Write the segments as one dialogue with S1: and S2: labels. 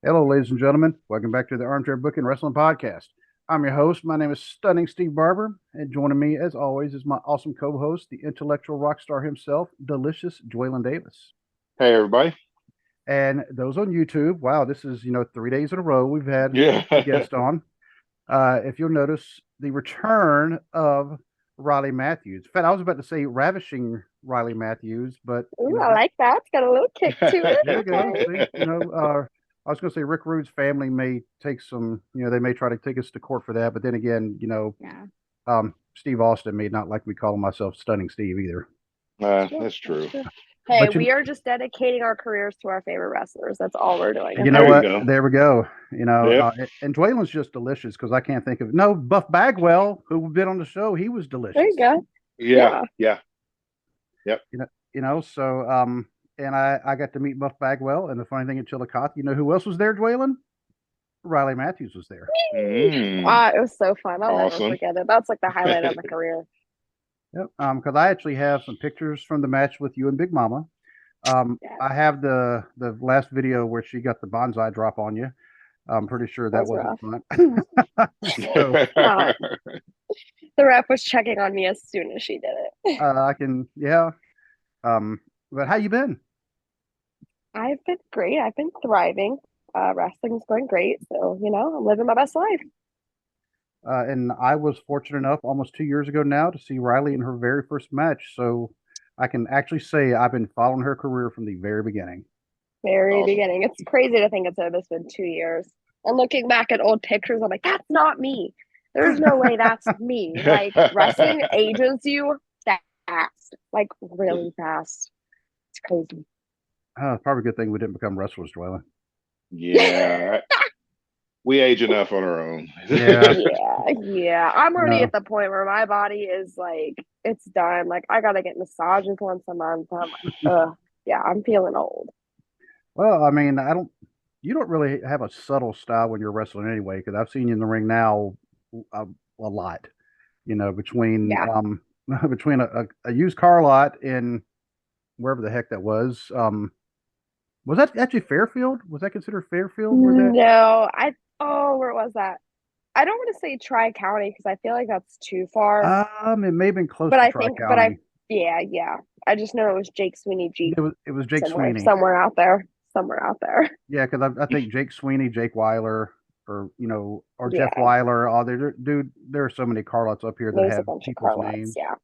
S1: Hello, ladies and gentlemen. Welcome back to the Armchair Booking Wrestling Podcast. I'm your host. My name is Stunning Steve Barber, and joining me, as always, is my awesome co-host, the intellectual rock star himself, Delicious Joylan Davis.
S2: Hey, everybody.
S1: And those on YouTube, wow, this is 3 days in a row we've had
S2: Yeah.
S1: a guest on. If you'll notice, the return of Riley Matthews. In fact, I was about to say ravishing Riley Matthews, but
S3: Ooh, I like that. It's got a little kick to it.
S1: there you go.
S3: Okay.
S1: See, I was going to say Rick Rude's family may take some, they may try to take us to court for that. But then again,
S3: Yeah.
S1: Steve Austin may not like me calling myself Stunning Steve either.
S2: That's true.
S3: Hey,
S1: But
S3: we are just dedicating our careers to our favorite wrestlers. That's all we're doing.
S1: you know
S2: There you
S1: what?
S2: go.
S1: There we go.
S2: Yep.
S1: And Dwaylen's just delicious because I can't think of no Buff Bagwell who've been on the show. He was delicious.
S3: There you go.
S2: Yeah. Yeah. Yep.
S1: So and I got to meet Buff Bagwell, and the funny thing at Chillicothe, you know who else was there, Dwaylen? Riley Matthews was there.
S3: Wow, it was so fun. I'll never
S2: Awesome.
S3: forget it. That's like the highlight of my career.
S1: Yep. Because I actually have some pictures from the match with you and Big Mama.
S3: Yeah,
S1: I have the last video where she got the bonsai drop on you. I'm pretty sure that
S3: that was
S1: wasn't
S3: rough.
S1: fun. So
S3: No, the ref was checking on me as soon as she did it.
S1: I can, yeah. But how you been?
S3: I've been great. I've been thriving. Wrestling's going great. So, I'm living my best life.
S1: And I was fortunate enough almost 2 years ago now to see Riley in her very first match. So I can actually say I've been following her career from the very beginning.
S3: Very
S2: Awesome.
S3: beginning. It's crazy to think it's been 2 years. And looking back at old pictures, I'm like, that's not me. There's no way that's me. Like wrestling ages you fast, like really fast. It's crazy.
S1: Probably a good thing we didn't become wrestlers, Dwaylen.
S2: Yeah. We age enough on our own.
S1: Yeah.
S3: Yeah. I'm already
S1: No.
S3: at the point where my body is like, it's done. Like I gotta get massages once a month. I'm like, yeah, I'm feeling old.
S1: Well, I mean, you don't really have a subtle style when you're wrestling anyway, because I've seen you in the ring now a lot, between
S3: Yeah.
S1: between a used car lot in wherever the heck that was. Was that actually Fairfield? Was that considered Fairfield? Where that?
S3: No, where was that? I don't want to say Tri County because I feel like that's too far.
S1: It may have been close
S3: But
S1: to
S3: I
S1: Tri
S3: think,
S1: County.
S3: yeah. I just know it was Jake Sweeney Jeep
S1: It was Jake Sweeney.
S3: somewhere out there.
S1: Yeah, because I think Jake Sweeney, Jake Weiler, or Jeff
S3: Yeah,
S1: Weiler. Oh, dude, there are so many car lots up here that
S3: there's a
S1: have
S3: bunch of
S1: people's
S3: car lots.
S1: names.
S3: Yeah.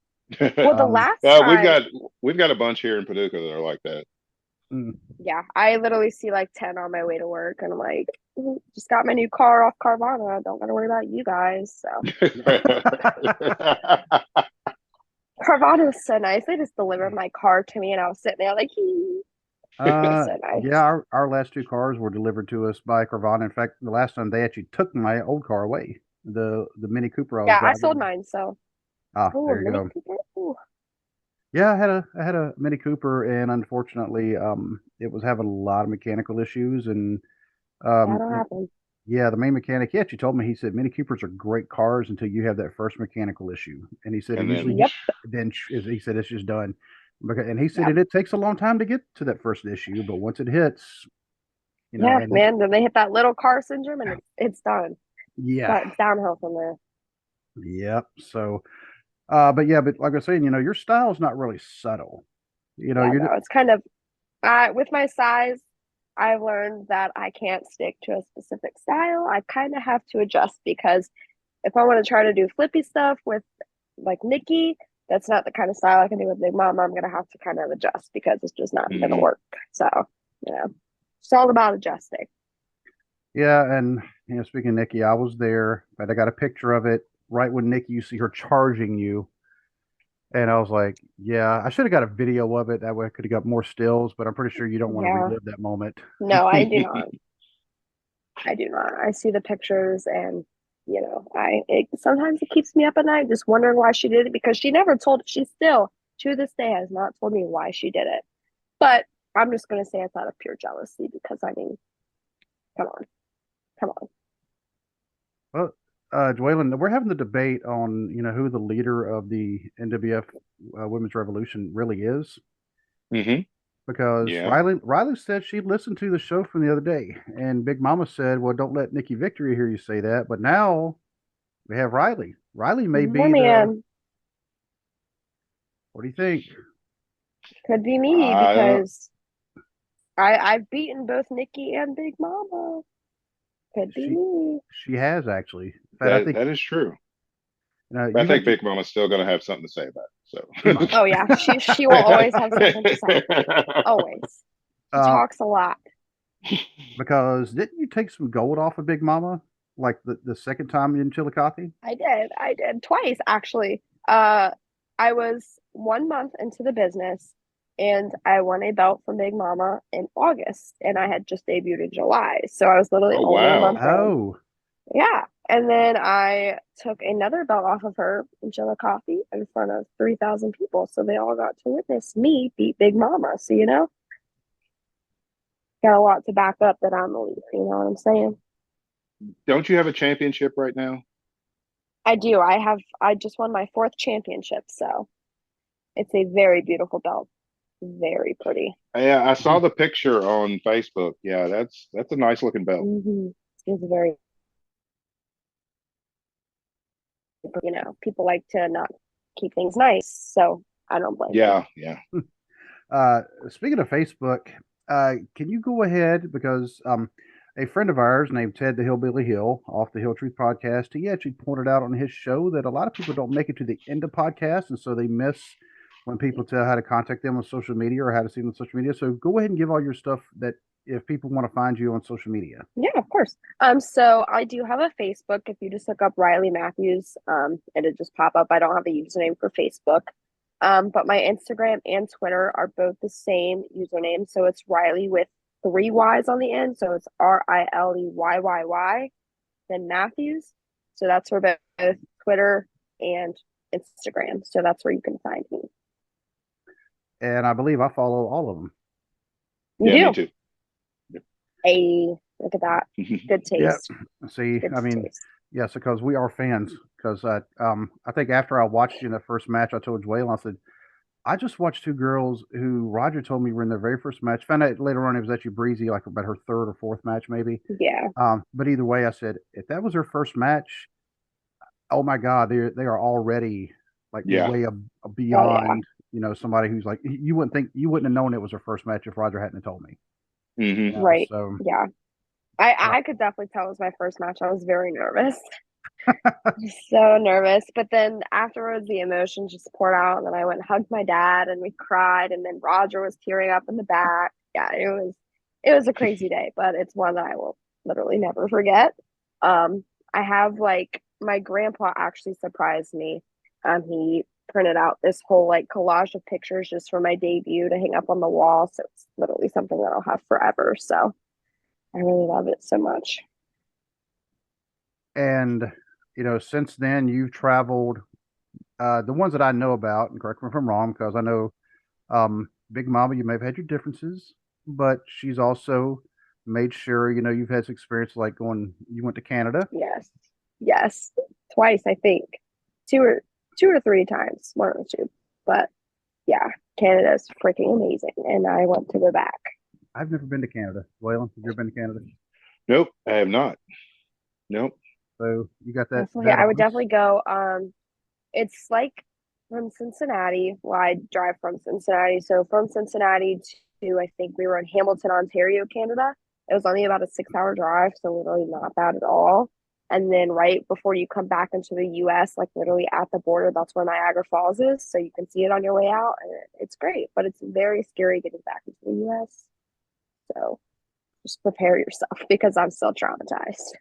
S3: Well, the
S1: Um,
S3: last
S2: We've
S3: time,
S2: got a bunch here in Paducah that are like that.
S3: yeah, I literally see like 10 on my way to work, and I'm like, just got my new car off Carvana. I don't gotta worry about you guys. So Carvana was so nice. They just delivered my car to me, and I was sitting there like, it was so
S1: yeah,
S3: nice.
S1: our last two cars were delivered to us by Carvana. In fact, the last time they actually took my old car away, the Mini Cooper I was
S3: Yeah, I sold
S1: driving.
S3: mine. So,
S1: Ah,
S3: oh, a
S1: there you
S3: Mini
S1: go.
S3: Cooper. Ooh,
S1: Yeah, I had a Mini Cooper, and unfortunately, it was having a lot of mechanical issues, and um,
S3: that'll happen.
S1: yeah, the main mechanic, he actually told me, he said Mini Coopers are great cars until you have that first mechanical issue, and he said it
S2: And
S1: usually
S2: then
S3: Yep.
S1: just he said it's just done, and he said
S3: Yep.
S1: it takes a long time to get to that first issue, but once it hits,
S3: Yeah,
S1: and
S3: man. Then they hit that little car syndrome, and it's done.
S1: yeah,
S3: It's downhill from there.
S1: yep. So, but like I was saying, your style's not really subtle.
S3: Yeah,
S1: You're
S3: no, it's kind of with my size. I've learned that I can't stick to a specific style. I kind of have to adjust because if I want to try to do flippy stuff with like Nikki, that's not the kind of style I can do with Big Mom. I'm gonna have to kind of adjust because it's just not gonna
S2: Mhm.
S3: work. So, it's all about adjusting.
S1: yeah, and speaking of Nikki, I was there, but I got a picture of it right when Nikki, you see her charging you. And I was like, yeah, I should have got a video of it. That way I could have got more stills, but I'm pretty sure you don't want to
S3: Yeah,
S1: relive that moment.
S3: no, I do not. I do not. I see the pictures and sometimes it keeps me up at night just wondering why she did it because she still to this day has not told me why she did it. But I'm just gonna say it's out of pure jealousy because I mean, come on, come on.
S1: Well, Dwaylen, we're having the debate on, who the leader of the NWF Women's Revolution really is.
S2: Mhm.
S1: because
S2: Yeah.
S1: Riley said she'd listened to the show from the other day, and Big Mama said, "Well, don't let Nikki Victory hear you say that." But now we have Riley. Riley may
S3: My
S1: be the.
S3: man,
S1: What do you think?
S3: could be me
S2: I don't.
S3: because I've beaten both Nikki and Big Mama. Could be
S1: She
S3: me.
S1: she has actually. In fact, I
S2: That
S1: think
S2: that is true.
S1: you've
S2: I think
S1: actually
S2: Big Mama's still going to have something to say about
S1: she
S2: it.
S1: might.
S3: Oh yeah, she will always have something to say. Always. She
S1: Uh,
S3: talks a lot.
S1: because didn't you take some gold off of Big Mama like the second time in Chillicothe?
S3: I did twice actually. I was 1 month into the business and I won a belt from Big Mama in August and I had just debuted in July. So I was literally
S2: Oh
S3: only a
S2: wow.
S3: month in.
S1: Oh,
S3: Yeah. And then I took another belt off of her in Chillicothe in front of 3,000 people. So they all got to witness me beat Big Mama. So, got a lot to back up that I'm elite. You know what I'm saying?
S2: Don't you have a championship right now?
S3: I do. I just won my fourth championship. So it's a very beautiful belt. Very pretty.
S2: Yeah, I saw the picture on Facebook. Yeah, that's a nice looking belt.
S3: It's very, people like to not keep things nice. So I don't blame them.
S2: Yeah, yeah.
S1: speaking of Facebook, can you go ahead because a friend of ours named Ted the Hillbilly Hill off the Hill Truth podcast, he actually pointed out on his show that a lot of people don't make it to the end of podcasts, and so they miss when people tell how to contact them on social media or how to see them on social media. So go ahead and give all your stuff that if people want to find you on social media.
S3: Yeah, of course. So I do have a Facebook. If you just look up Riley Matthews, it'll just pop up. I don't have a username for Facebook. But my Instagram and Twitter are both the same username. So it's Riley with 3 Y's on the end. So it's RILEYYY, then Matthews. So that's for both Twitter and Instagram. So that's where you can find me.
S1: And I believe I follow all of them.
S3: You
S2: Yeah, me
S3: do.
S2: too.
S3: Hey, look at that. Good
S1: Yeah.
S3: taste.
S1: See,
S3: Good
S1: I mean,
S3: taste.
S1: yes, because we are fans. Because I think after I watched you in the first match, I told Joelle, I said, I just watched two girls who Roger told me were in their very first match. Found out later on it was actually Breezy, like about her third or fourth match, maybe.
S3: Yeah.
S1: But either way, I said if that was her first match, oh my God, they are already like
S2: Yeah.
S1: way
S3: Oh, yeah.
S1: beyond. Somebody who's like you wouldn't have known it was her first match if Roger hadn't told me.
S2: Hmm.
S3: Right.
S1: So
S3: Yeah. I could definitely tell it was my first match. I was very nervous. So nervous. But then afterwards the emotions just poured out and then I went and hugged my dad and we cried and then Roger was tearing up in the back. Yeah, it was a crazy day, but it's one that I will literally never forget. I have like my grandpa actually surprised me. He printed out this whole like collage of pictures just for my debut to hang up on the wall. So it's literally something that I'll have forever. So I really love it so much.
S1: and since then you've traveled. The ones that I know about, and correct me if I'm wrong, because I know Big Mama, you may have had your differences, but she's also made sure you've had some experience like you went to Canada.
S3: Yes. Yes. Twice, I think. Two or three times, one or two. But yeah, Canada's freaking amazing. And I want to go back.
S1: I've never been to Canada. Waylon, have you ever been to Canada?
S2: Nope, I have not. Nope.
S1: So you got
S3: Definitely,
S1: that
S3: I would
S1: on us.
S3: definitely go. It's like from Cincinnati. Well, I drive from Cincinnati. So from Cincinnati to I think we were in Hamilton, Ontario, Canada. It was only about a 6 hour drive, so literally not bad at all. And then right before you come back into the US, like literally at the border, that's where Niagara Falls is. So you can see it on your way out. And it's great, but it's very scary getting back into the US. So just prepare yourself because I'm still traumatized.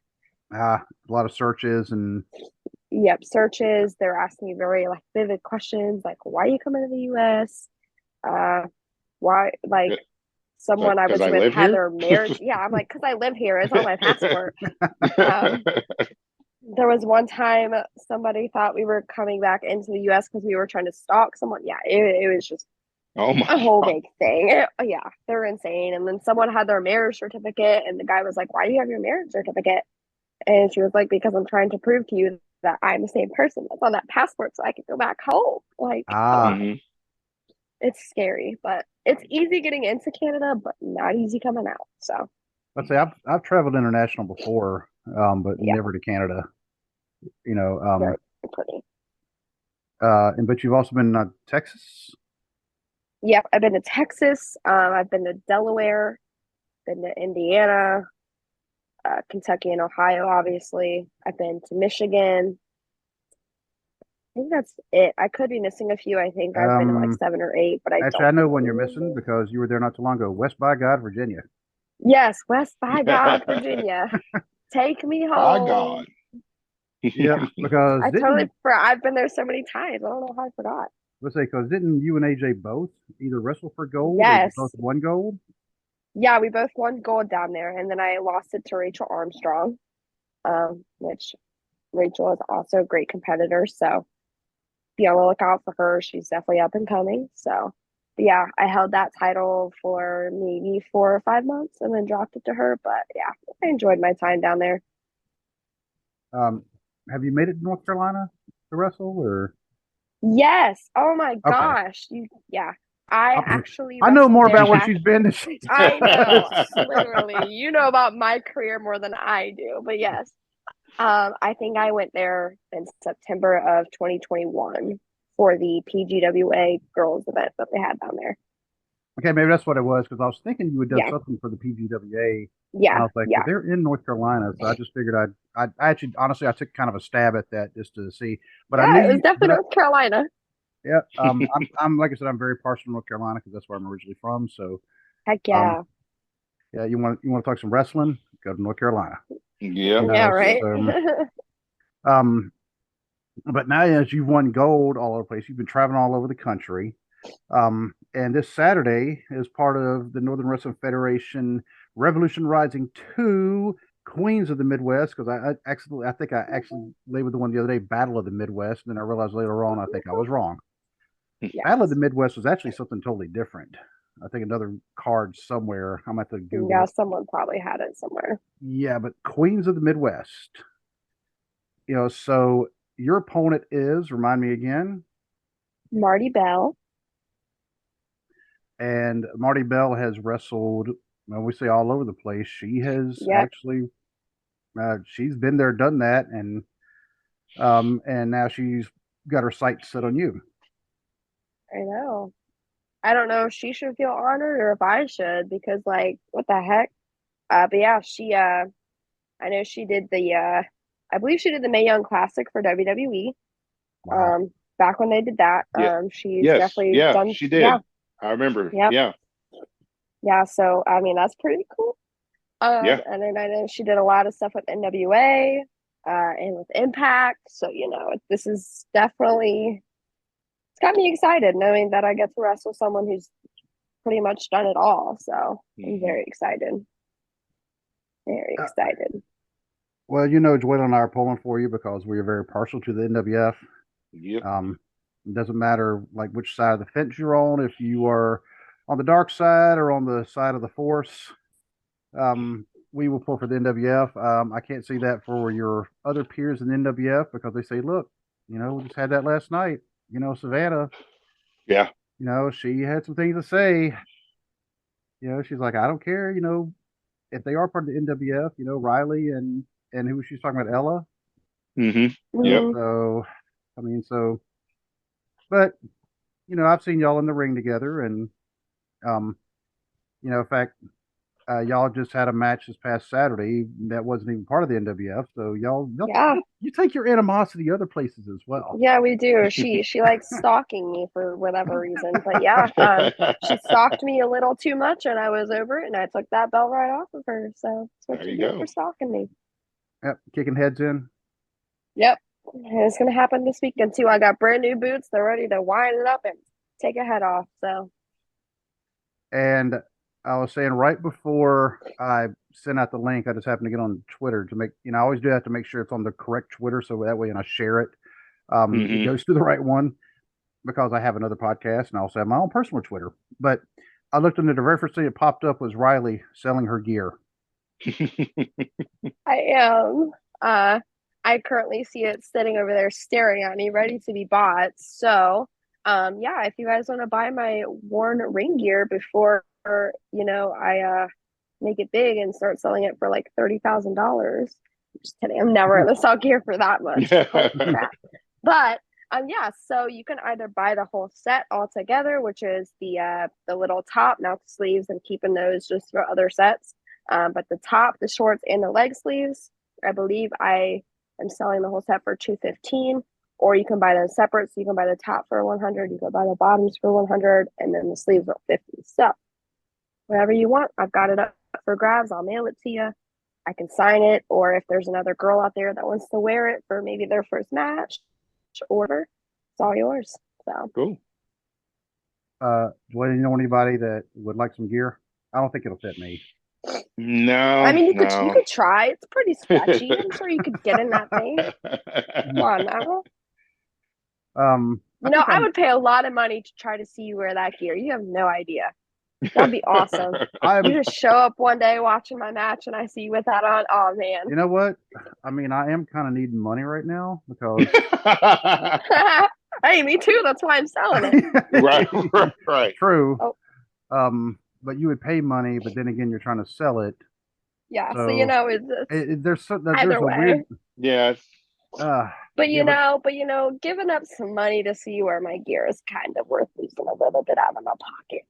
S1: A lot of searches and
S3: Yep, searches. They're asking me very like vivid questions like why are you coming to the US? Uh why like someone I
S2: Because
S3: was
S2: I
S3: with
S2: live
S3: had
S2: here.
S3: their marriage. Yeah, I'm like, because I live here, it's on my passport. Um there was one time somebody thought we were coming back into the US because we were trying to stalk someone. Yeah, it was just
S2: Oh
S3: a
S2: my
S3: whole
S2: God.
S3: big thing. Yeah, they're insane. And then someone had their marriage certificate, and the guy was like, why do you have your marriage certificate? And she was like, because I'm trying to prove to you that I'm the same person that's on that passport so I can go back home. Like, come
S1: ah
S3: on.
S2: Hmm.
S3: It's scary, but it's easy getting into Canada, but not easy coming out. So
S1: Let's say I've traveled international before, but
S3: yeah,
S1: never to Canada. You know,
S3: very pretty.
S1: and but you've also been Texas.
S3: Yep, I've been to Texas. I've been to Delaware, been to Indiana, Kentucky and Ohio, obviously. I've been to Michigan. I think that's it. I could be missing a few. I think I've been to like
S1: Um,
S3: 7 or 8, but I
S1: Actually, I
S3: don't
S1: know one you're missing
S3: remember.
S1: because you were there not too long ago. West by God, Virginia.
S3: Yes, West by God, Virginia. Take me
S2: By God.
S3: home.
S1: Yep, because
S3: I totally forgot. I've been there so many times. I don't know how I forgot.
S1: let's say because didn't you and AJ both either wrestle for gold or you both
S3: Yes.
S1: won gold?
S3: Yeah, we both won gold down there, and then I lost it to Rachel Armstrong, which Rachel is also a great competitor. So be on the lookout for her. She's definitely up and coming. So, but yeah, I held that title for maybe 4 or 5 months and then dropped it to her. But yeah, I enjoyed my time down there.
S1: Um, have you made it to North Carolina to wrestle or
S3: Yes. Oh my
S1: okay?
S3: gosh. Yeah. I
S1: I'm-
S3: actually
S1: I know
S3: wrestled
S1: more
S3: there
S1: about where
S3: back.
S1: she's been than she
S3: I know,
S1: does.
S3: literally. You know about my career more than I do. But yes. I think I went there in September of 2021 for the PGWA girls event that they had down there.
S1: Okay, maybe that's what it was because I was thinking you had done
S3: Yeah.
S1: something for the PGWA, and I
S3: Yeah.
S1: was like, well,
S3: Yeah.
S1: they're in North Carolina, so I just figured I actually honestly I took kind of a stab at that just to see, but I knew
S3: Yeah, it was
S1: you,
S3: definitely North Carolina.
S1: yeah, I'm like I said, I'm very partial to North Carolina because that's where I'm originally from. So,
S3: Heck
S1: um,
S3: yeah.
S1: yeah, you want to talk some wrestling? Go to North Carolina.
S2: Yep.
S1: You
S3: Yeah,
S1: know,
S2: Yep.
S3: right?
S1: so um, but now as you've won gold all over the place, you've been traveling all over the country. And this Saturday is part of the Northern Wrestling Federation Revolution Rising 2 Queens of the Midwest because I think I actually labeled the one the other day Battle of the Midwest, and then I realized later on I think I was wrong. Battle of the
S3: Yes.
S1: Midwest was actually something totally different. I think another card somewhere. I'm going to have to Google
S3: Yeah,
S1: it.
S3: someone probably had it somewhere.
S1: Yeah, but Queens of the Midwest. So your opponent is, remind me again,
S3: Marti Belle.
S1: and Marti Belle has wrestled, well, we say all over the place. She has
S3: Yep,
S1: actually, she's been there, done that, and now she's got her sights set on you.
S3: I know. I don't know if she should feel honored or if I should because like what the heck? But yeah, she I know she did the I believe she did the Mae Young Classic for WWE.
S1: Wow.
S3: Back when they did that.
S2: Yeah.
S3: She's
S2: Yes.
S3: definitely
S2: Yeah,
S3: done
S2: she
S3: yeah,
S2: did. I remember.
S3: yep.
S2: Yeah.
S3: Yeah, so I mean that's pretty cool.
S2: Yeah.
S3: And then I know she did a lot of stuff with NWA, and with Impact. So, this is definitely, it's got me excited knowing that I get to wrestle someone who's pretty much done it all. So I'm
S2: Mhm.
S3: very excited. Very
S1: Uh,
S3: excited.
S1: well, Joelle and I are pulling for you because we are very partial to the NWF.
S2: Yep.
S1: It doesn't matter like which side of the fence you're on, if you are on the dark side or on the side of the force. We will pull for the NWF. I can't see that for your other peers in the NWF because they say, look, we just had that last night. Savannah,
S2: Yeah.
S1: she had some things to say. She's like, I don't care. If they are part of the NWF, Riley and who she's talking about, Ella.
S2: Yep.
S3: Hmm.
S1: So, I mean, but I've seen y'all in the ring together, and um, in fact, y'all just had a match this past Saturday that wasn't even part of the NWF. So
S3: Yeah.
S1: you take your animosity other places as well.
S3: Yeah, we do. She likes stalking me for whatever reason. But yeah, she stalked me a little too much and I was over it and I took that belt right off of her. So that's what
S2: There
S3: you
S2: you
S3: get for
S2: go.
S3: stalking me.
S1: Yep, kicking heads in.
S3: Yep. And it's gonna happen this weekend too. I got brand new boots. They're ready to wind it up and take a head off. So
S1: And I was saying right before I sent out the link, I just happened to get on Twitter to make, I always do have to make sure it's on the correct Twitter. So that way when I share it, it
S2: Hmm.
S1: goes to the right one because I have another podcast and I also have my own personal Twitter. But I looked into the very first thing that popped up was Riley selling her gear.
S3: I am. I currently see it sitting over there staring at me, ready to be bought. So Yeah, if you guys want to buy my worn ring gear before, I make it big and start selling it for like $30,000. Just kidding. I'm never gonna sell gear for that much. Holy crap. But yeah, so you can either buy the whole set all together, which is the little top, not the sleeves, and keeping those just for other sets. But the top, the shorts, and the leg sleeves, I believe I am selling the whole set for $215. Or you can buy them separate. So you can buy the top for $100, you can buy the bottoms for $100, and then the sleeves are $50. So whatever you want, I've got it up for grabs. I'll mail it to you. I can sign it, or if there's another girl out there that wants to wear it for maybe their first match, order, it's all yours. So
S2: Cool.
S1: Do you know anybody that would like some gear? I don't think it'll fit me.
S2: No,
S3: I mean, you
S2: no.
S3: could try. It's pretty stretchy. I'm sure you could get in that thing. Come on now.
S1: I think
S3: I would pay a lot of money to try to see you wear that gear. You have no idea. That'd be awesome. You just show up one day watching my match and I see you with that on. Oh man.
S1: You know what? I mean, I am kind of needing money right now because
S3: Hey, me too. That's why I'm selling it.
S2: Right.
S1: True.
S3: Oh.
S1: But you would pay money, but then again, you're trying to sell it.
S3: Yeah,
S1: So
S3: it's
S1: there's
S3: either
S1: a
S3: way.
S1: weird.
S2: Yes.
S3: But giving up some money to see where my gear is kind of worth losing a little bit out of my pocket.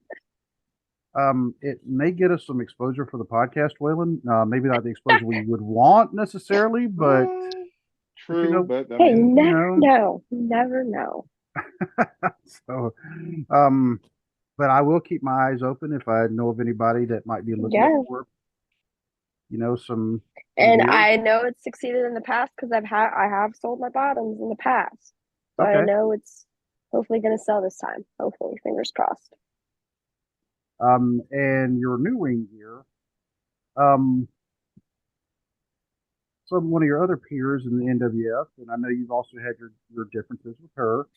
S1: It may get us some exposure for the podcast, Waylon. Maybe not the exposure we would want necessarily, but
S2: True, but I
S3: hey,
S2: mean,
S3: never know.
S1: So, but I will keep my eyes open if I know of anybody that might be looking for, some.
S3: And
S1: gear.
S3: I know it's succeeded in the past because I have sold my bottoms in the past, so
S1: Okay.
S3: I know it's hopefully going to sell this time. Hopefully, fingers crossed.
S1: And your new ring gear, um, one of your other peers in the NWF, and I know you've also had your differences with her,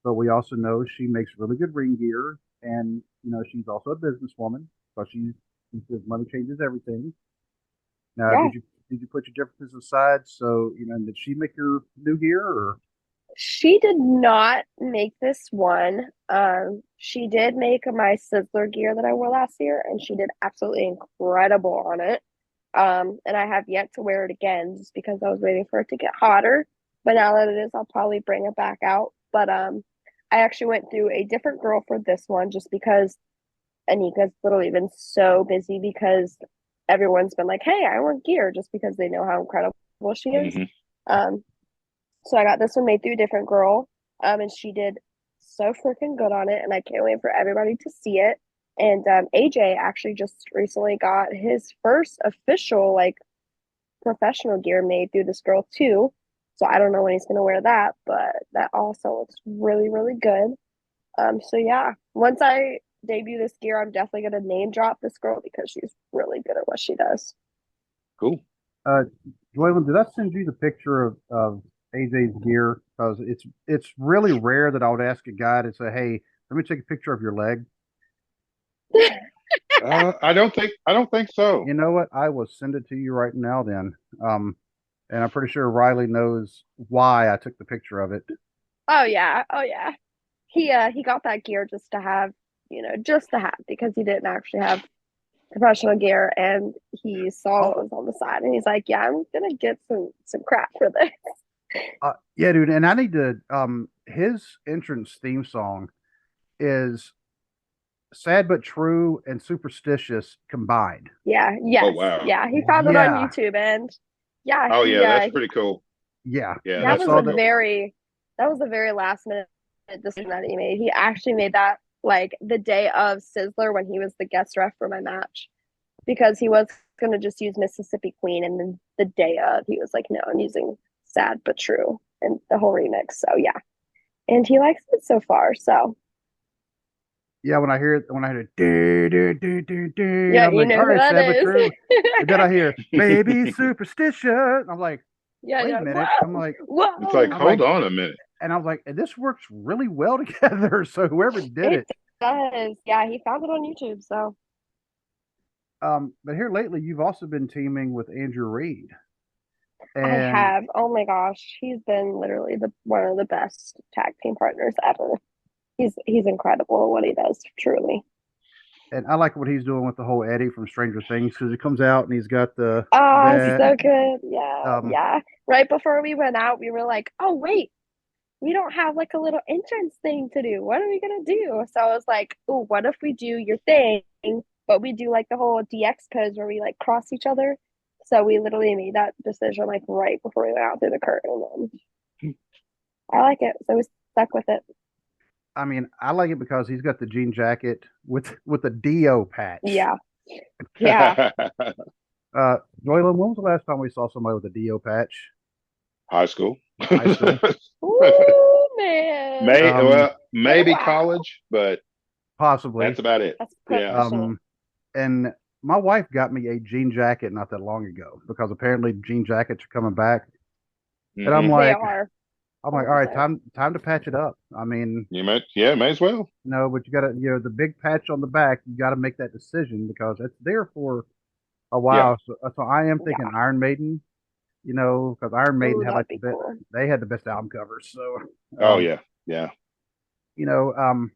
S1: but we also know she makes really good ring gear, and she's also a businesswoman, so she says money changes everything. Now,
S3: Yeah.
S1: did you put your differences aside? So did she make your new gear or?
S3: She did not make this one. She did make my Sizzler gear that I wore last year, and she did absolutely incredible on it. And I have yet to wear it again just because I was waiting for it to get hotter. But now that it is, I'll probably bring it back out. But I actually went through a different girl for this one just because Anika's literally been so busy because everyone's been like, "Hey, I want gear," just because they know how incredible she is.
S2: mm-hmm.
S3: So I got this one made through a different girl, and she did so freaking good on it, and I can't wait for everybody to see it. And AJ actually just recently got his first official professional gear made through this girl too. So I don't know when he's gonna wear that, but that also looks really, really good. So yeah, once I debut this gear, I'm definitely gonna name drop this girl because she's really good at what she does.
S2: Cool.
S1: Joylyn, did I send you the picture of AJ's gear? Because it's really rare that I would ask a guy to say, "Hey, let me take a picture of your leg."
S2: I don't think so.
S1: You know what? I will send it to you right now then. And I'm pretty sure Riley knows why I took the picture of it.
S3: Oh yeah. He got that gear just to have, because he didn't actually have professional gear, and he saw what was on the side, and he's like, "Yeah, I'm gonna get some crap for this."
S1: Yeah, dude, and I need to. His entrance theme song is "Sad but True" and "Superstitious" combined.
S3: Yeah. Yes.
S2: Oh wow.
S3: Yeah. He found it on YouTube, and yeah.
S2: Oh yeah, that's pretty cool.
S1: Yeah.
S3: That was a very last minute decision that he made. He actually made that the day of Sizzler when he was the guest ref for my match, because he was going to just use Mississippi Queen, and then the day of he was like, "No, I'm using Sad but True," and the whole remix. So yeah, and he likes it so far. So
S1: yeah, when I hear it,
S3: yeah,
S1: I'm like, all right, Sad but True. And then I hear "Baby Superstition." I'm like,
S3: yeah,
S1: wait a minute. I'm like,
S3: whoa.
S2: It's like, hold on a minute.
S1: And I was like, this works really well together. So whoever did it
S3: does. Yeah, he found it on YouTube. So
S1: but here lately you've also been teaming with Andrew Reed.
S3: I have. Oh my gosh, he's been literally one of the best tag team partners ever. He's incredible at what he does, truly.
S1: And I like what he's doing with the whole Eddie from Stranger Things because he comes out and he's got the
S3: Oh,
S1: bat.
S3: so good. Yeah,
S1: Um,
S3: yeah. Right before we went out, we were like, oh wait, we don't have like a little entrance thing to do. What are we gonna do? So I was like, oh, what if we do your thing, but we do like the whole DX pose where we like cross each other. So we literally made that decision like right before we went out through the curtain. And I like it. So we stuck with it.
S1: I mean, I like it because he's got the jean jacket with the Dio patch.
S3: Yeah. Yeah.
S1: Joylyn, when was the last time we saw somebody with a Dio patch?
S2: High school.
S1: High school.
S3: Ooh, man.
S1: Um,
S2: Maybe
S3: Wow.
S2: college, but
S1: Possibly.
S2: that's about it.
S3: That's
S2: Yeah.
S3: pushing it.
S1: And my wife got me a jean jacket not that long ago because apparently jean jackets are coming back. And
S2: Hmm.
S3: They are
S1: I'm like, all right,
S3: 100%.
S1: time to patch it up. I mean,
S2: May as well.
S1: no, but you got to, the big patch on the back, you got to make that decision because it's there for a
S2: Yeah.
S1: while. So I am thinking
S3: Yeah.
S1: Iron Maiden, because Iron Maiden
S3: Ooh,
S1: had
S3: that'd
S1: like
S3: be cool.
S1: they had the best album covers. So,
S2: Oh
S1: um,
S2: yeah. Yeah.
S1: you know, um,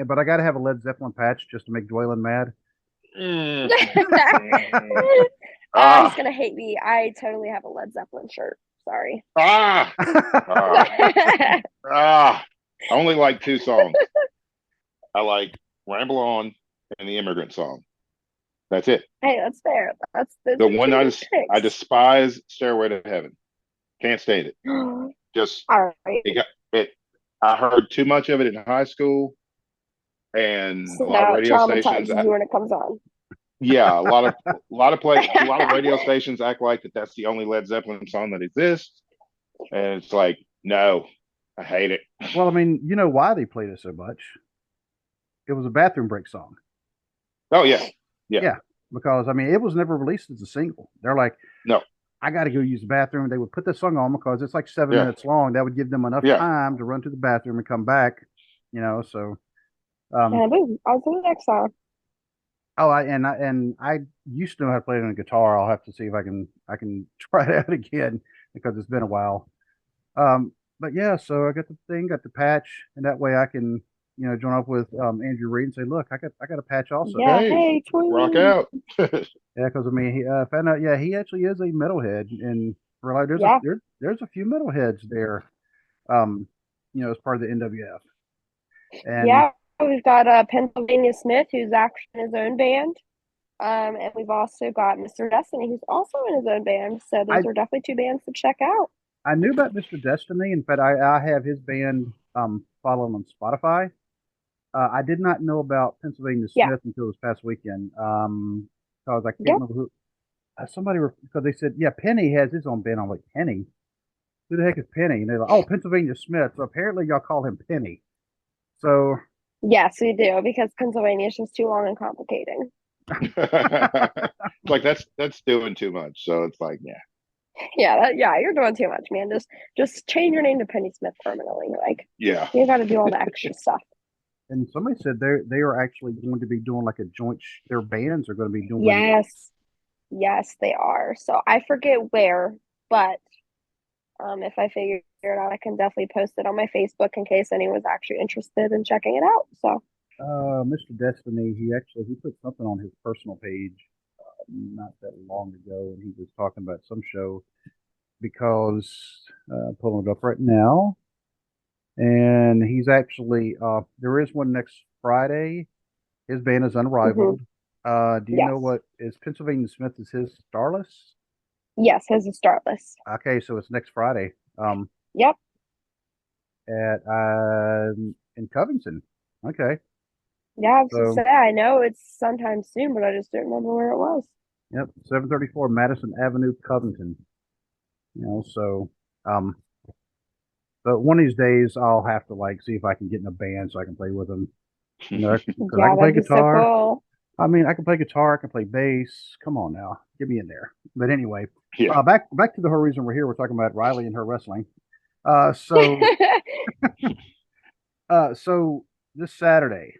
S1: but I got to have a Led Zeppelin patch just to make Dwaylen mad.
S2: Mm.
S3: He's
S2: Ah.
S3: gonna hate me. I totally have a Led Zeppelin shirt. Sorry.
S2: Ah. Ah.
S3: Hey,
S2: Ah. I only like two songs. I like Ramble On and the Immigrant Song. That's it.
S3: that's fair. Those
S2: The
S3: are
S2: one
S3: pretty
S2: I
S3: good
S2: I
S3: picks.
S2: despise Stairway to Heaven. Can't stand it. Just
S3: All right.
S2: it got it. I heard too much of it in high school, and
S3: So
S2: a lot of
S3: now it
S2: radio stations.
S3: traumatizes you when it comes on.
S2: Yeah, a lot of radio stations act like that's the only Led Zeppelin song that exists, and it's like, no, I hate it.
S1: Well, I mean, you know why they played it so much? It was a bathroom break song.
S2: Oh yeah, yeah,
S1: Yeah, because I mean, it was never released as a single. They're like,
S2: no,
S1: I got to go use the bathroom. They would put this song on because it's like seven
S2: yeah,
S1: minutes long. That would give them enough
S2: yeah.
S1: time to run to the bathroom and come back. So um,
S3: And boom, on to the next song.
S1: oh, I used to know how to play it on a guitar. I'll have to see if I can try it out again because it's been a while. Um, but yeah, so I got the thing, got the patch, and that way I can join up with Andrew Reed and say, look, I got a patch also.
S3: Yeah,
S2: Hey,
S3: hey,
S2: rock
S3: twin.
S2: out.
S1: Yeah, because I mean, I found out, yeah, he actually is a metalhead, and realize
S3: Yeah,
S1: there's a few metalheads there, um, as part of the NWF, and
S3: yeah. We've got Pennsylvania Smith, who's actually in his own band. And we've also got Mr. Destiny, who's also in his own band. So
S1: I
S3: those are definitely two bands to check out.
S1: I knew about Mr. Destiny. In fact, I have his band following on Spotify. I did not know about Pennsylvania
S3: Yeah,
S1: Smith until this past weekend. Because I can't
S3: yep.
S1: remember who because they said, yeah, Penny has his own band. I'm like, Penny? Who the heck is Penny? And they're like, oh, Pennsylvania Smith. So apparently y'all call him Penny. So
S3: Yes, we do because Pennsylvania is just too long and complicating.
S2: It's like that's doing too much. So it's like, yeah,
S3: Yeah, you're doing too much, man. Just change your name to Penny Smith permanently. Like
S2: yeah.
S3: you got to do all the extra stuff.
S1: and somebody said they are actually going to be doing like a joint. Their bands are going to be doing.
S3: Yes, yes, they are. So I forget where, but if I figure it out, I can definitely post it on my Facebook in case anyone's actually interested in checking it out. So
S1: Mr. Destiny, he put something on his personal page not that long ago, and he was talking about some show because pulling it up right now, and he's actually there is one next Friday. His band is
S3: hmm
S1: Unrivaled. Do you know
S3: yes,
S1: what is Pennsylvania Smith is his Starless?
S3: yes, has a start list.
S1: Okay, so it's next Friday.
S3: Yep.
S1: At in Covington. Okay,
S3: Yeah, I was to
S1: so
S3: say I know it's sometime soon, but I just don't remember where it was.
S1: yep, 734 Madison Avenue, Covington. So um, but one of these days I'll have to like see if I can get in a band so I can play with them. Because I
S3: Yeah,
S1: can play
S3: that'd be so
S1: guitar.
S3: cool.
S1: I mean, I can play guitar. I can play bass. Come on now, get me in there. But anyway,
S2: Yeah.
S1: back to the whole reason we're here. We're talking about Riley and her wrestling. Uh, so so this Saturday,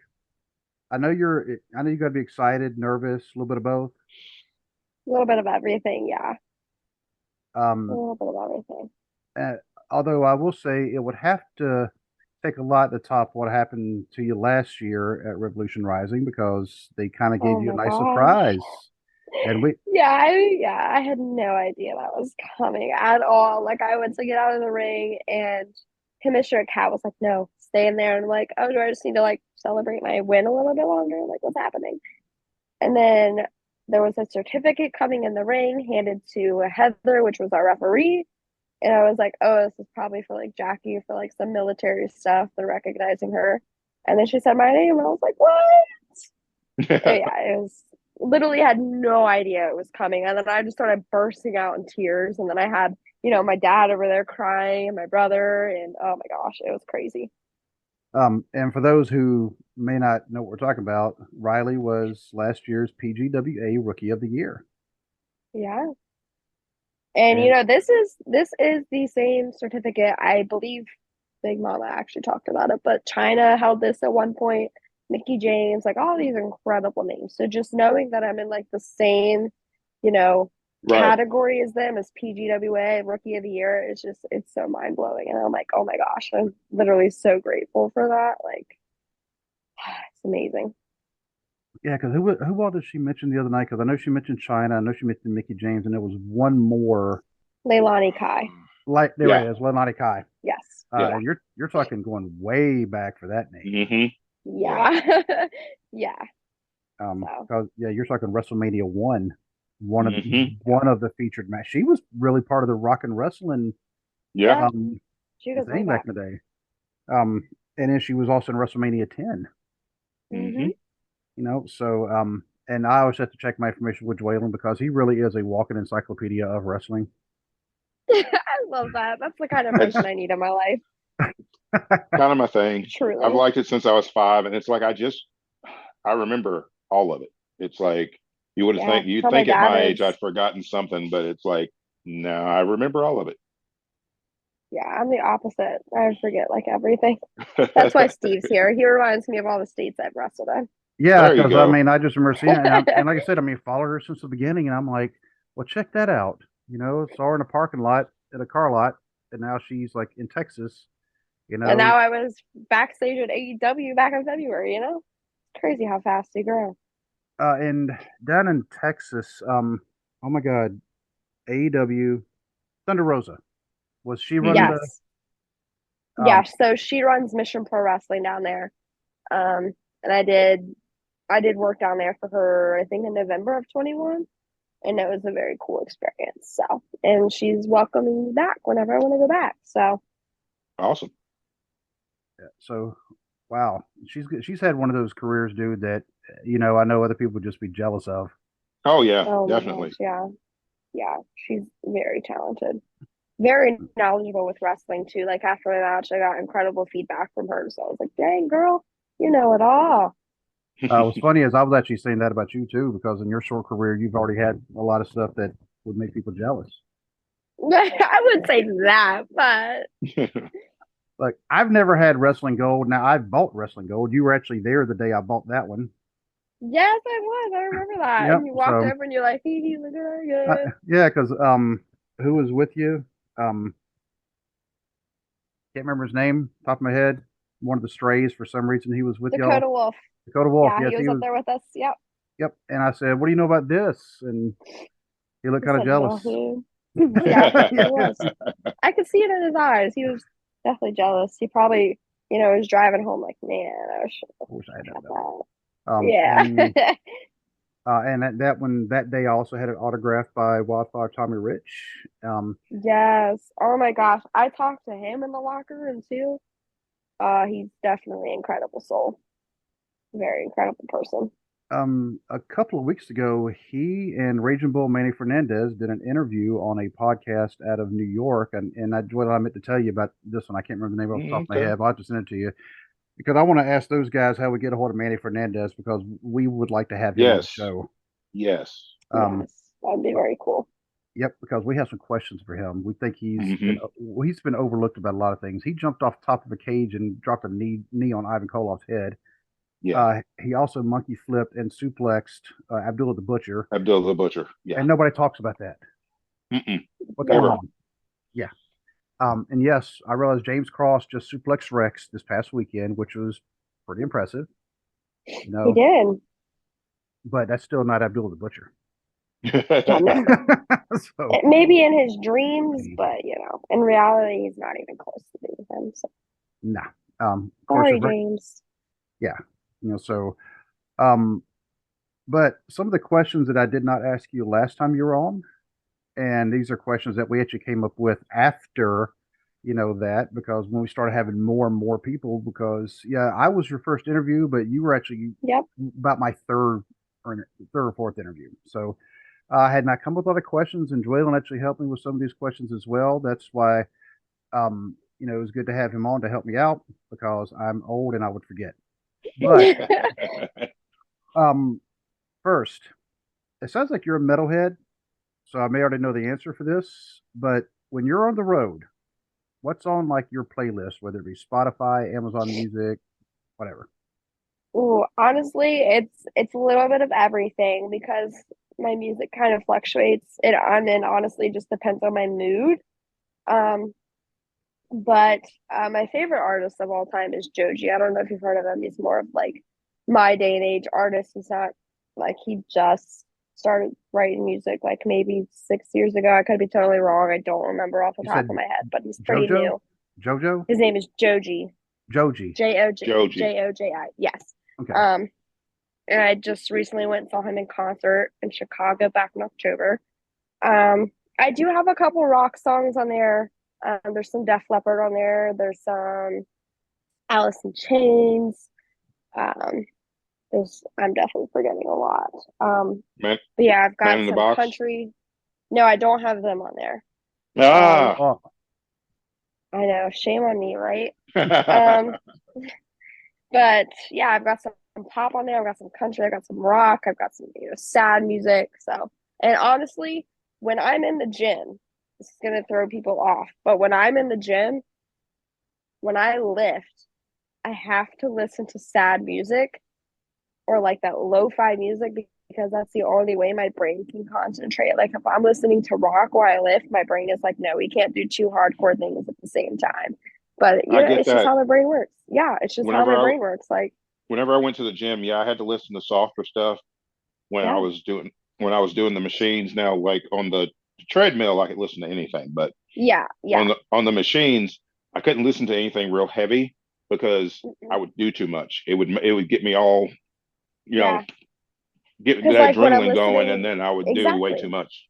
S1: I know you got to be excited, nervous, a little bit of both.
S3: A little bit of everything, yeah. A
S1: Um,
S3: little bit of everything.
S1: uh, although I will say it would have to. take a lot to top what happened to you last year at Revolution Rising because they kind of gave
S3: Oh
S1: you a
S3: my
S1: nice
S3: gosh.
S1: surprise. And we,
S3: Yeah, I had no idea that was coming at all. Like I went to get out of the ring and Commissioner Cat was like, no, stay in there. And I'm like, oh, do I just need to like celebrate my win a little bit longer? Like, what's happening? And then there was a certificate coming in the ring handed to Heather, which was our referee. And I was like, oh, this is probably for like Jackie for like some military stuff. They're recognizing her. And then she said my name, and I was like, what? Yeah, it was literally had no idea it was coming. And then I just started bursting out in tears. And then I had, my dad over there crying and my brother. And oh my gosh, it was crazy.
S1: and for those who may not know what we're talking about, Riley was last year's PGWA Rookie of the Year.
S3: Yeah. And
S1: And
S3: this is the same certificate. I believe Big Mama actually talked about it, but China held this at one point. Mickey James, like all these incredible names. So just knowing that I'm in like the same, you know,
S2: Right.
S3: category as them as PGWA Rookie of the Year is just it's so mind blowing. And I'm like, oh my gosh, I'm literally so grateful for that. Like it's amazing.
S1: yeah, because who all did she mention the other night? Because I know she mentioned China, I know she mentioned Mickey James, and there was one more.
S3: Leilani Kai.
S1: Like there
S2: Yeah.
S1: it is, Lenati Kai.
S3: Yes.
S2: Yeah.
S1: And you're talking going way back for that name.
S2: Hmm.
S3: Yeah. Yeah. So
S1: Because you're talking WrestleMania one of
S2: Hmm.
S1: one of the featured match. She was really part of the rock and wrestling
S2: Yeah.
S3: yeah, she goes way
S1: thing back
S3: back.
S1: in the day. And then she was also in WrestleMania 10.
S3: Hmm.
S1: So and I always have to check my information with Waylon because he really is a walking encyclopedia of wrestling.
S3: I love that. That's the kind of person
S2: It's
S3: I need in my life.
S2: kind of my thing. I've
S3: Truly.
S2: liked it since I was 5, and it's like I remember all of it. It's like
S3: Yeah.
S2: you'd
S3: Tell my
S2: think at
S3: dad
S2: my age
S3: is
S2: I'd forgotten something, but it's like no, I remember all of
S3: yeah, I'm the opposite. I forget like everything. That's why
S2: it.
S3: Steve's here. He reminds me of all the states I've wrestled in.
S1: Yeah,
S2: There you
S1: because I
S2: go.
S1: mean, I just remember seeing it, and like I said, I mean, followed her since the beginning, and I'm like, well, check that out. Saw her in a parking lot at a car lot, and now she's like in Texas. You
S3: And
S1: know,
S3: now I was backstage at AEW back in February. It's crazy how fast you grow.
S1: and down in Texas, oh my God, AEW Thunder Rosa, was she running
S2: Hmm.
S1: the?
S3: Yes.
S1: Um,
S3: Yeah. So she runs Mission Pro Wrestling down there. And I did work down there for her, I think in November of 21. And it was a very cool experience. So, and she's welcoming me back whenever I want to go back. So,
S2: Awesome.
S1: so, wow, she's had one of those careers, dude. That I know other people would just be jealous of.
S2: Oh yeah,
S3: oh my
S2: definitely.
S3: gosh, yeah, yeah, she's very talented, very knowledgeable with wrestling too. Like after my match, I got incredible feedback from her. So I was like, dang, girl, you know it all.
S1: What's funny is I was actually saying that about you too, because in your short career, you've already had a lot of stuff that would make people jealous.
S3: I wouldn't say that, but
S1: Like I've never had wrestling gold. Now I've bought wrestling gold. You were actually there the day I bought that one.
S3: yes, I was. I remember that.
S1: Yep.
S3: And you walked
S1: So
S3: over and you're like, hee hee, look at her, good.
S1: yeah, because who was with you? Um, can't remember his name, top of my head. One of the strays for some reason he was with y'all.
S3: Dakota Wolf.
S1: Dakota Wolf.
S3: Yeah,
S1: Yes,
S3: he was
S1: he
S3: up
S1: was.
S3: there with us. Yep.
S1: Yep. And I said, "What do you know about this?" And he looked
S3: He
S1: kind of
S3: said
S1: jealous.
S3: nothing. Yeah, he
S1: Yeah.
S3: was. I could see it in his eyes. He was definitely jealous. He probably, was driving home like, man, I wish
S1: I wish I had
S3: I had
S1: done
S3: that.
S1: that.
S3: Yeah.
S1: And that one that day I also had it autographed by Wildfire Tommy Rich.
S3: Yes. Oh my gosh. I talked to him in the locker room too. He's definitely an incredible soul. Very incredible person.
S1: A couple of weeks ago, he and Raging Bull Manny Fernandez did an interview on a podcast out of New York, and what I meant to tell you about this one, I can't remember the name off the top of my
S2: Okay.
S1: head, but I'll have to send it to you because I want to ask those guys how we get a hold of Manny Fernandez because we would like to have him on the
S2: Yes.
S1: show.
S2: Yes.
S3: Yes. That'd be very cool.
S1: Yep, because we have some questions for him. We think
S2: Hmm.
S1: he's been overlooked about a lot of things. He jumped off the top of a cage and dropped a knee on Ivan Koloff's head.
S2: Yeah.
S1: He also monkey flipped and suplexed Abdullah the Butcher,
S2: Abdul the Butcher. Yeah.
S1: and nobody talks about that.
S2: Mm-mm.
S1: What's going
S3: Yeah.
S2: Ever.
S1: on? Yeah. And yes, I realized James Cross just suplexed Rex this past weekend, which was pretty impressive. You
S3: He
S1: know,
S3: did.
S1: but that's still not Abdul the Butcher.
S3: Yeah, no.
S1: So,
S3: Maybe in his dreams, but in reality, he's not even close to being him. So
S1: nah. Of course,
S3: sorry, James.
S1: yeah. So, um, but some of the questions that I did not ask you last time you were on, and these are questions that we actually came up with after, that because when we started having more and more people, because I was your first interview, but you were actually
S3: Yep.
S1: about my third or fourth interview. So I had not come up with a lot of questions, and Joellen actually helped me with some of these questions as well. That's why, it was good to have him on to help me out because I'm old and I would forget. But first, it sounds like you're a metalhead, so I may already know the answer for this. But when you're on the road, what's on like your playlist, whether it be Spotify, Amazon Music, whatever?
S3: Ooh, honestly, it's a little bit of everything because my music kind of fluctuates. And honestly just depends on my mood. Um, but my favorite artist of all time is Joji. I don't know if you've heard of him. He's more of like my day and age artist. He's not like he just started writing music like maybe 6 years ago. I could be totally wrong. I don't remember off the
S1: You
S3: top
S1: said
S3: of my head, but he's pretty
S1: JoJo,
S3: new.
S1: JoJo,
S3: His name is Joji.
S1: Joji.
S2: Joji.
S3: Joji. Yes.
S1: Okay.
S3: And I just recently went and saw him in concert in Chicago back in October. I do have a couple rock songs on there. There's some Def Leppard on there. There's some Alice in Chains. Um, I'm definitely forgetting a lot.
S2: Man,
S3: But yeah, I've
S2: Man
S3: got
S2: in the
S3: some
S2: Box.
S3: country. No, I don't have them on there.
S1: Oh,
S3: I know, shame on me, right? Um, but yeah, I've got some pop on there. I've got some country. I've got some rock. I've got some sad music. So, and honestly, when I'm in the gym, this is gonna throw people off. But when I'm in the gym, when I lift, I have to listen to sad music or like that lo-fi music because that's the only way my brain can concentrate. Like if I'm listening to rock while I lift, my brain is like, no, we can't do two hardcore things at the same time. But
S2: I get
S3: it's just
S2: that.
S3: how my brain works. Yeah, it's just how
S2: Whenever
S3: my
S2: I
S3: brain works. Like,
S2: whenever I went to the gym, I had to listen to softer stuff when I
S3: yeah,
S2: was doing the machines. Now, like on the treadmill, I could listen to anything, but
S3: yeah, yeah.
S2: on the machines, I couldn't listen to anything real heavy because I
S3: Mm-mm.
S2: would do too much. It would get me all, you know,
S3: Yeah,
S2: get
S3: because
S2: that
S3: like when I'm
S2: adrenaline going, and
S3: listening,
S2: then I would do way too
S3: exactly.
S2: much.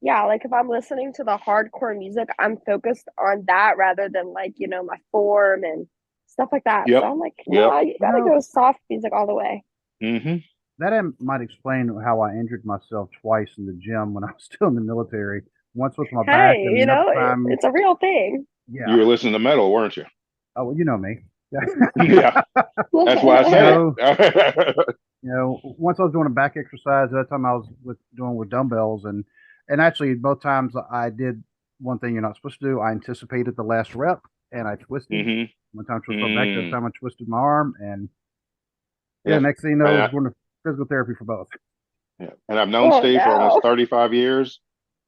S3: Yeah, like if I'm listening to the hardcore music, I'm focused on that rather than like, my form and stuff like that. So
S2: Yep.
S3: I'm like,
S2: Yep.
S3: no, you
S1: you
S3: gotta
S1: know,
S3: go soft music all the way.
S2: Mm-hmm.
S1: might explain how I injured myself twice in the gym when I was still in the military. Once with my back,
S3: Hey,
S1: and another time,
S3: it's a real thing.
S2: You
S1: yeah.
S2: were listening to metal, weren't you?
S1: Oh, well, you know me. Yeah.
S2: Yeah. That's why I
S1: you
S2: said
S1: know,
S2: it.
S1: once I was doing a back exercise, that time I was doing with dumbbells, and actually both times I did one thing you're not supposed to do. I anticipated the last rep and I twisted.
S2: Mm-hmm.
S1: One time I twisted my back, the other
S2: Mm.
S1: time I twisted my arm, and yeah,
S2: Yeah.
S1: next thing you know,
S2: And
S1: I was going to physical therapy for both.
S2: yeah. And I've known
S3: Oh
S2: Steve for almost
S3: no.
S2: 35 years.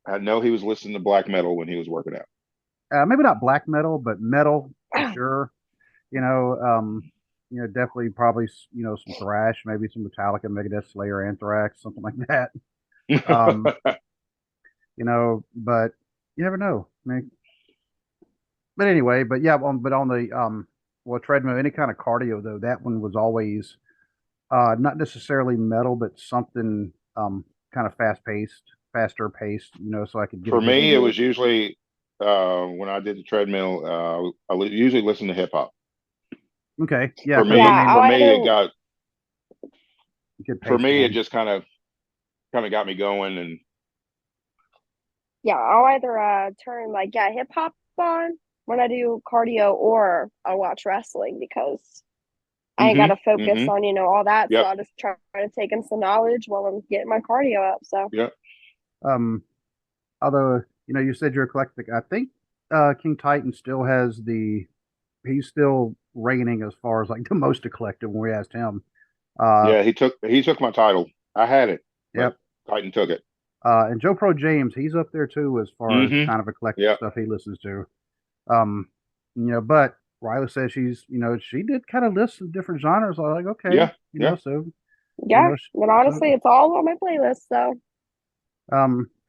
S2: I know he was listening to black metal when he was working out.
S1: Maybe not black metal, but metal for sure. You know, definitely probably some thrash, maybe some Metallica, Megadeth, Slayer, Anthrax, something like that. Um, but you never know. I mean, but anyway, but yeah, on the treadmill, any kind of cardio though, that one was always not necessarily metal, but something kind of faster paced, so I could get a
S2: For
S1: good.
S2: me, it
S3: Hmm.
S2: was usually when I did the treadmill, usually listen to hip hop.
S1: Okay, yeah,
S2: For
S1: because I
S2: me,
S3: Yeah,
S1: mean,
S2: for
S3: I'll
S2: me,
S3: either
S1: good
S2: for
S1: pace
S2: me, it
S1: going.
S2: just kind of got me going. And
S3: yeah, I'll either turn like hip hop on when I do cardio or I'll watch wrestling because I ain't
S2: mm-hmm,
S3: gotta focus
S2: mm-hmm,
S3: on, all that. So
S2: yep,
S3: I'll just try to take in some knowledge while I'm getting my cardio up. So
S2: yep.
S1: Um, Although you said you're eclectic, I think King Titan still has he's still reigning as far as like the most eclectic when we asked him. Uh,
S2: Yeah, he took my title. I had it, but
S1: yep.
S2: Titan took it.
S1: And Joe Pro James, he's up there too as far as
S2: Mm-hmm.
S1: kind of eclectic
S2: Yep.
S1: stuff he listens to. Um, but Riley says she did kind of list some different genres. I was like, okay,
S2: Yeah, yeah,
S1: so
S3: Yeah, and
S1: so
S3: honestly, it's all on my playlist. So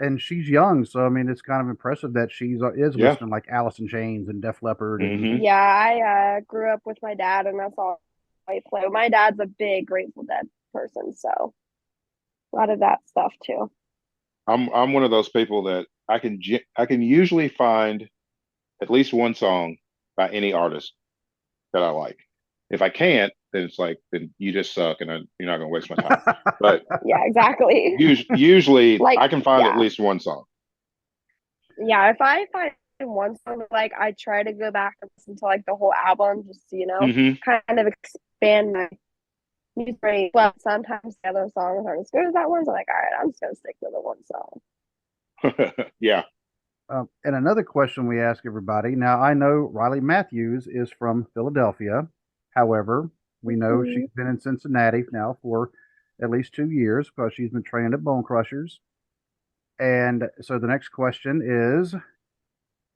S1: and she's young, so I mean, it's kind of impressive that she's is
S2: yeah.
S1: listening like Alice in Chains and Def Leppard and
S2: Hmm.
S3: yeah, I grew up with my dad, and that's all I play. My dad's a big Grateful Dead person, so a lot of that stuff too.
S2: I'm one of those people that I can usually find at least one song by any artist that I like. If I can't, then it's like then you just suck, and you're not going to waste my time. But
S3: Yeah, exactly.
S2: usually,
S3: Like,
S2: I can find at
S3: yeah,
S2: least one song.
S3: yeah. If I find one song, like I try to go back and listen to like the whole album, just
S2: Hmm.
S3: kind of expand my music range. But sometimes the other songs aren't as good as that one. So like, all right, I'm just gonna stick with the one song.
S2: Yeah.
S1: And another question we ask everybody. Now, I know Riley Matthews is from Philadelphia. However, we know
S3: Mhm.
S1: she's been in Cincinnati now for at least 2 years because she's been training at Bone Crushers. And so the next question is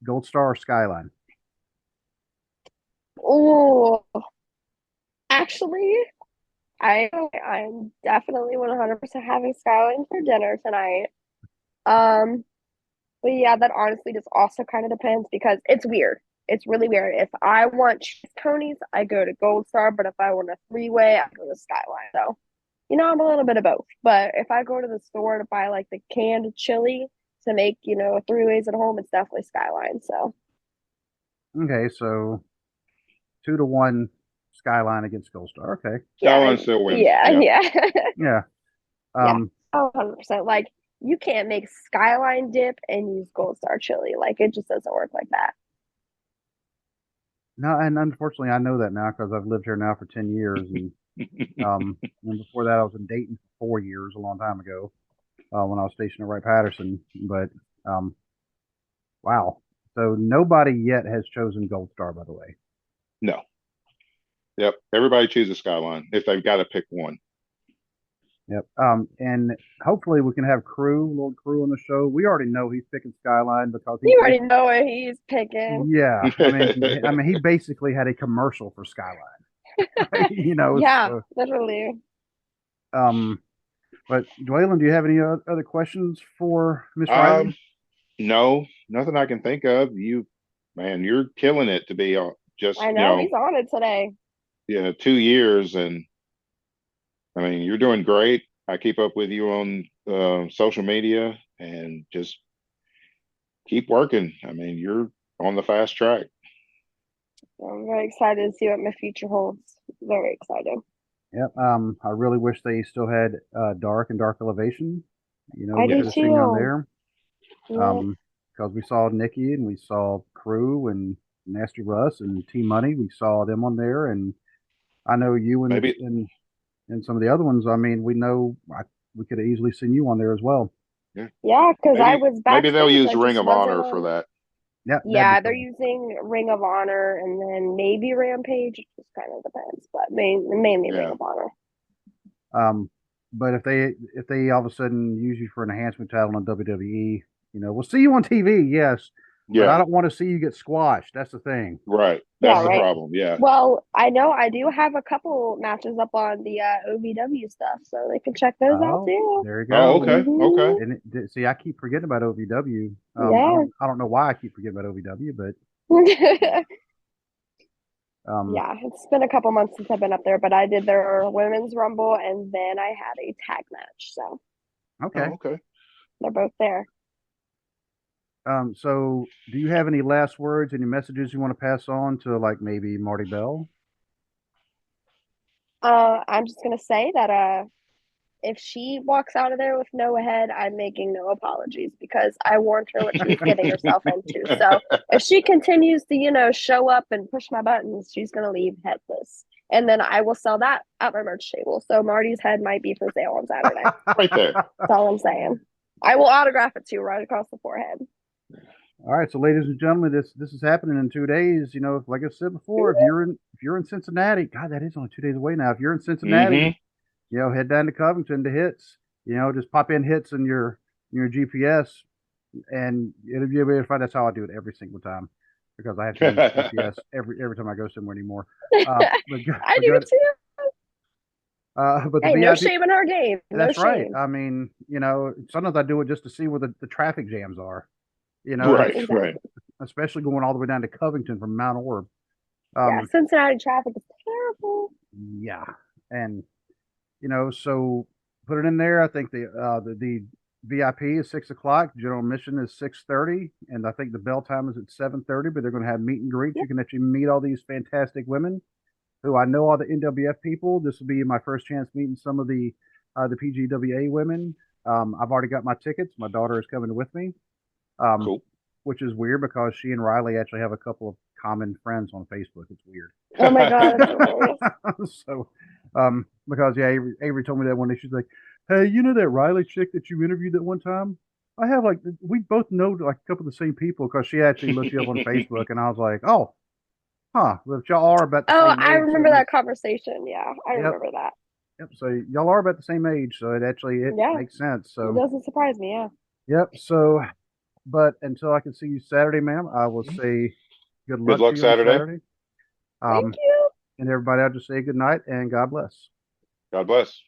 S1: Gold Star or Skyline?
S3: Oh, actually, I'm definitely 100% having Skyline for dinner tonight. Um, but yeah, that honestly just also kind of depends because it's weird. It's really weird. If I want cheese conies, I go to Gold Star, but if I want a three-way, I go to Skyline. So, I'm a little bit of both. But if I go to the store to buy like the canned chili to make, three ways at home, it's definitely Skyline. So,
S1: Okay, so 2-1 Skyline against Gold Star. Okay,
S3: yeah,
S2: Skyline still wins.
S3: yeah,
S2: Yeah.
S3: yeah.
S1: yeah.
S3: Yeah.
S1: Um,
S3: Oh, 100%. Like, you can't make Skyline dip and use Gold Star chili. Like, it just doesn't work like that.
S1: no, and unfortunately, I know that now because I've lived here now for 10 years, and before that, I was in Dayton for 4 years, a long time ago, when I was stationed at Wright Patterson. But um, wow, so nobody yet has chosen Gold Star, by the way.
S2: No. Yep. Everybody chooses Skyline if they've got to pick one.
S1: Yep. And hopefully we can have Lord Crew on the show. We already know he's picking Skyline because he
S3: You already
S1: basically,
S3: know what he's picking.
S1: yeah. I mean, he basically had a commercial for Skyline.
S3: Yeah,
S1: So,
S3: literally.
S1: um, but Dwaylen, do you have any other questions for Miss Riley?
S2: um, no, nothing I can think of. Man, you're killing it to be just
S3: I know he's on it today.
S2: 2 years, and I mean you're doing great. I keep up with you on social media, and just keep working. I mean you're on the fast track.
S3: I'm very excited to see what my future holds. Very excited.
S1: Yep. I really wish they still had Dark and Dark Elevation.
S3: I
S1: We
S3: do
S1: could have seen you on
S3: too.
S1: there.
S3: Yeah.
S1: Because we saw Nikki and we saw Crew and Nasty Russ and T Money. We saw them on there, and I know you
S2: Maybe
S1: and some of the other ones. I mean, we could have easily seen you on there as well.
S2: yeah,
S3: Yeah, because I was
S2: maybe they'll
S3: backstage.
S2: use
S3: I
S2: Ring
S3: just
S2: of
S3: wasn't
S2: Honor for
S3: on.
S2: that.
S1: Yeah, that'd be
S3: Yeah, they're
S1: cool.
S3: using Ring of Honor and then maybe Rampage. It just kind of depends, but mainly Ring
S2: Yeah,
S3: of Honor.
S1: Um, but if they all of a sudden use you for an enhancement title on WWE, we'll see you on TV, yes, but I
S2: yeah,
S1: don't want to see you get squashed. That's the thing.
S2: right.
S3: Yeah,
S2: That's the
S3: right.
S2: problem. Yeah.
S3: Well, I know I do have a couple matches up on the OVW stuff, so they can check those out
S1: Oh,
S3: too.
S1: there you
S2: Oh,
S1: go.
S2: okay, okay.
S1: And see, I keep forgetting about OVW.
S3: Yeah.
S1: I don't know why I keep forgetting about OVW, but um,
S3: Yeah, it's been a couple months since I've been up there, but I did their women's rumble and then I had a tag match, so
S1: okay.
S2: Oh, okay.
S3: they're both there.
S1: So do you have any last words, any messages you want to pass on to like maybe Marty Bell?
S3: I'm just gonna say that if she walks out of there with no head, I'm making no apologies because I warned her what she was getting herself into. So if she continues to, show up and push my buttons, she's gonna leave headless. And then I will sell that at my merch table. So Marty's head might be for sale on Saturday.
S2: Right there.
S3: That's all I'm saying. I will autograph it to you right across the forehead.
S1: All right, so ladies and gentlemen, this is happening in 2 days. Like I said before, if you're in Cincinnati, God, that is only 2 days away now. If you're in Cincinnati,
S2: Hmm.
S1: head down to Covington to Hits. Just pop in Hits in your GPS, and you'll be able to find. That's how I do it every single time. because I have to use GPS every time I go somewhere anymore. But go,
S3: I
S1: but
S3: do
S1: go,
S3: too.
S1: but the
S3: Hey, no
S1: VIP.
S3: shame in our game. No
S1: That's right.
S3: shame.
S1: I mean, sometimes I do it just to see where the traffic jams are.
S2: Right,
S1: That's
S2: right.
S3: Exactly.
S1: especially going all the way down to Covington from Mount Orb.
S3: Yeah, Cincinnati traffic is terrible.
S1: Yeah, and so put it in there. I think the VIP is 6 o'clock. General admission is 6:30, and I think the bell time is at 7:30. But they're going to have meet and greets.
S3: Yep.
S1: You can actually meet all these fantastic women who I know all the NWF people. This will be my first chance meeting some of the PGWA women. I've already got my tickets. My daughter is coming with me, um,
S2: Cool.
S1: which is weird because she and Riley actually have a couple of common friends on Facebook. It's weird.
S3: Oh my god, that's hilarious.
S1: So, because yeah, Avery told me that one day. She's like, "Hey, you know that Riley chick that you interviewed that one time? I have like we both know like a couple of the same people because she actually looked you up on Facebook." And I was like, "Oh, huh." But if y'all are about the
S3: Oh,
S1: same
S3: I
S1: age, so
S3: remember
S1: it
S3: that
S1: makes
S3: conversation. Yeah, I
S1: yep,
S3: remember that.
S1: yep. So y'all are about the same age, so it
S3: Yeah,
S1: makes sense.
S3: it
S1: So
S3: doesn't surprise me. Yeah.
S1: yep. So, but until I can see you Saturday, ma'am, I will say good
S2: Good
S1: luck to
S2: luck
S1: you on
S2: Saturday.
S1: Saturday.
S3: Thank
S1: Um,
S3: you.
S1: and everybody, I'll just say good night and God bless.
S2: God bless.